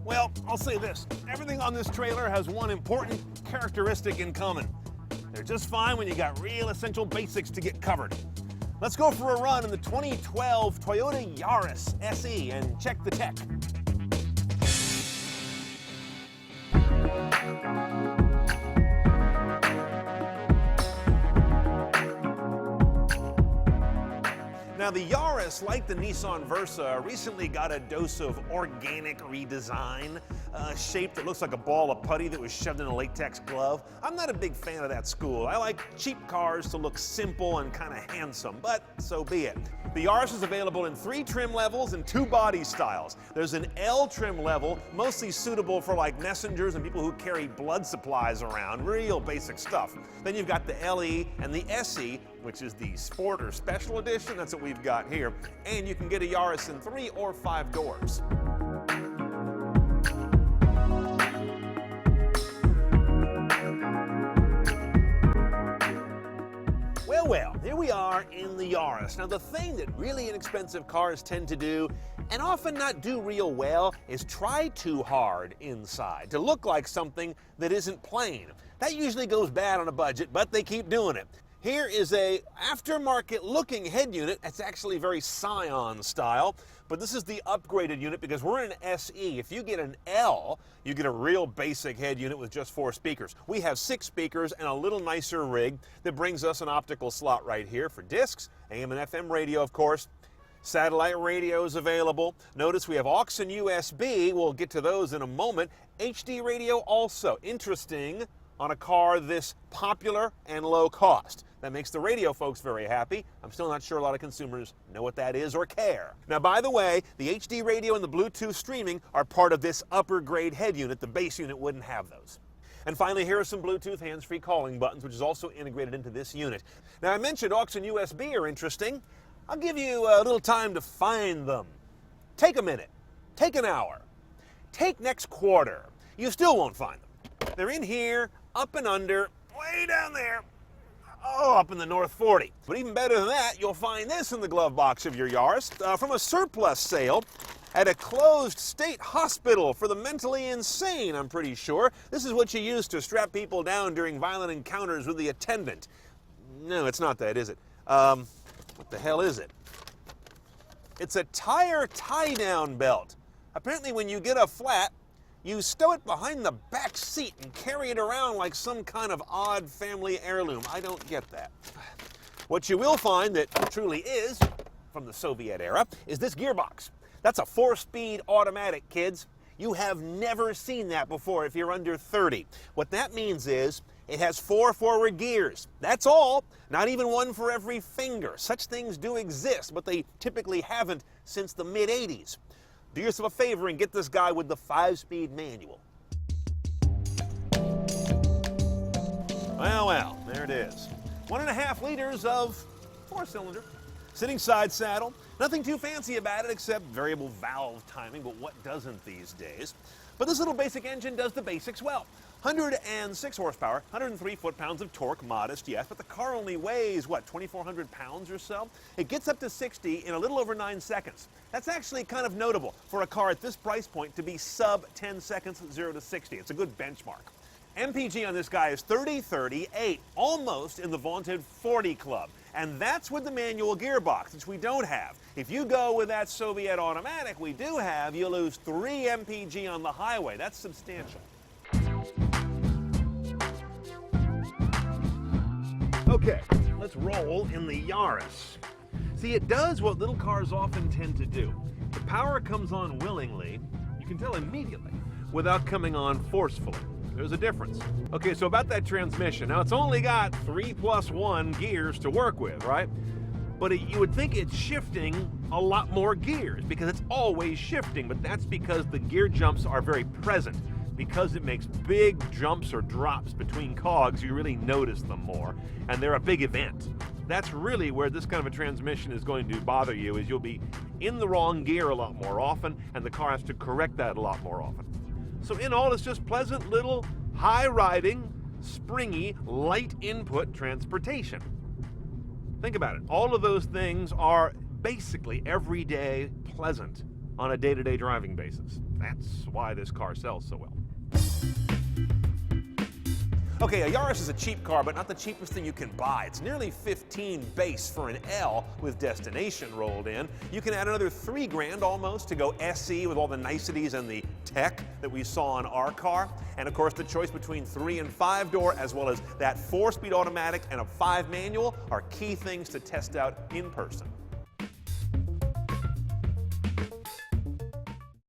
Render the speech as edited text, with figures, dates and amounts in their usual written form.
Well, I'll say this. Everything on this trailer has one important characteristic in common. They're just fine when you got real essential basics to get covered. Let's go for a run in the 2012 Toyota Yaris SE and check the tech. Now the Yaris, like the Nissan Versa, recently got a dose of organic redesign, shape that looks like a ball of putty that was shoved in a latex glove. I'm not a big fan of that school. I like cheap cars to look simple and kind of handsome, but so be it. The Yaris is available in 3 trim levels and 2 body styles. There's an L trim level, mostly suitable for like messengers and people who carry blood supplies around, real basic stuff. Then you've got the LE and the SE, which is the Sport or Special Edition. That's what we've got here. And you can get a Yaris in 3 or 5 doors. Well, here we are in the Yaris. Now, the thing that really inexpensive cars tend to do, and often not do real well, is try too hard inside to look like something that isn't plain. That usually goes bad on a budget, but they keep doing it. Here is a aftermarket looking head unit. It's actually very Scion style, but this is the upgraded unit because we're in an SE. If you get an L, you get a real basic head unit with just 4 speakers. We have 6 speakers and a little nicer rig that brings us an optical slot right here for discs, AM and FM radio, of course. Satellite radio is available. Notice we have aux and USB. We'll get to those in a moment. HD radio also. Interesting on a car this popular and low cost. That makes the radio folks very happy. I'm still not sure a lot of consumers know what that is or care. Now, by the way, the HD radio and the Bluetooth streaming are part of this upper grade head unit. The base unit wouldn't have those. And finally, here are some Bluetooth hands-free calling buttons, which is also integrated into this unit. Now, I mentioned aux and USB are interesting. I'll give you a little time to find them. Take a minute. Take an hour. Take next quarter. You still won't find them. They're in here, up and under, way down there. Oh, up in the North 40. But even better than that, you'll find this in the glove box of your Yaris from a surplus sale at a closed state hospital for the mentally insane, I'm pretty sure. This is what you use to strap people down during violent encounters with the attendant. No, it's not that, is it? What the hell is it? It's a tire tie-down belt. Apparently when you get a flat, you stow it behind the back seat and carry it around like some kind of odd family heirloom. I don't get that. What you will find that truly is, from the Soviet era, is this gearbox. That's a 4-speed automatic, kids. You have never seen that before if you're under 30. What that means is it has 4 forward gears. That's all. Not even one for every finger. Such things do exist, but they typically haven't since the mid-'80s. Do yourself a favor and get this guy with the 5-speed manual. Well, there it is. 1.5 liters of 4-cylinder. Sitting side saddle. Nothing too fancy about it except variable valve timing, but what doesn't these days? But this little basic engine does the basics well. 106 horsepower, 103 foot-pounds of torque, modest, yes, but the car only weighs, what, 2,400 pounds or so? It gets up to 60 in a little over 9 seconds. That's actually kind of notable for a car at this price point to be sub 10 seconds, 0 to 60. It's a good benchmark. MPG on this guy is 3038, almost in the vaunted 40 club. And that's with the manual gearbox, which we don't have. If you go with that Soviet automatic we do have, you lose 3 MPG on the highway. That's substantial. Okay, let's roll in the Yaris. See, it does what little cars often tend to do. The power comes on willingly, you can tell immediately, without coming on forcefully. There's a difference. Okay, so about that transmission. Now, it's only got 3+1 gears to work with, right? But you would think it's shifting a lot more gears because it's always shifting, but that's because the gear jumps are very present. Because it makes big jumps or drops between cogs, you really notice them more, and they're a big event. That's really where this kind of a transmission is going to bother you, is you'll be in the wrong gear a lot more often, and the car has to correct that a lot more often. So in all, it's just pleasant little high-riding, springy, light input transportation. Think about it. All of those things are basically everyday pleasant on a day-to-day driving basis. That's why this car sells so well. Okay, a Yaris is a cheap car, but not the cheapest thing you can buy. It's nearly 15 base for an L with destination rolled in. You can add another $3 almost to go SE with all the niceties and the tech that we saw in our car. And of course, the choice between 3 and 5 door, as well as that 4-speed automatic and a 5 manual, are key things to test out in person.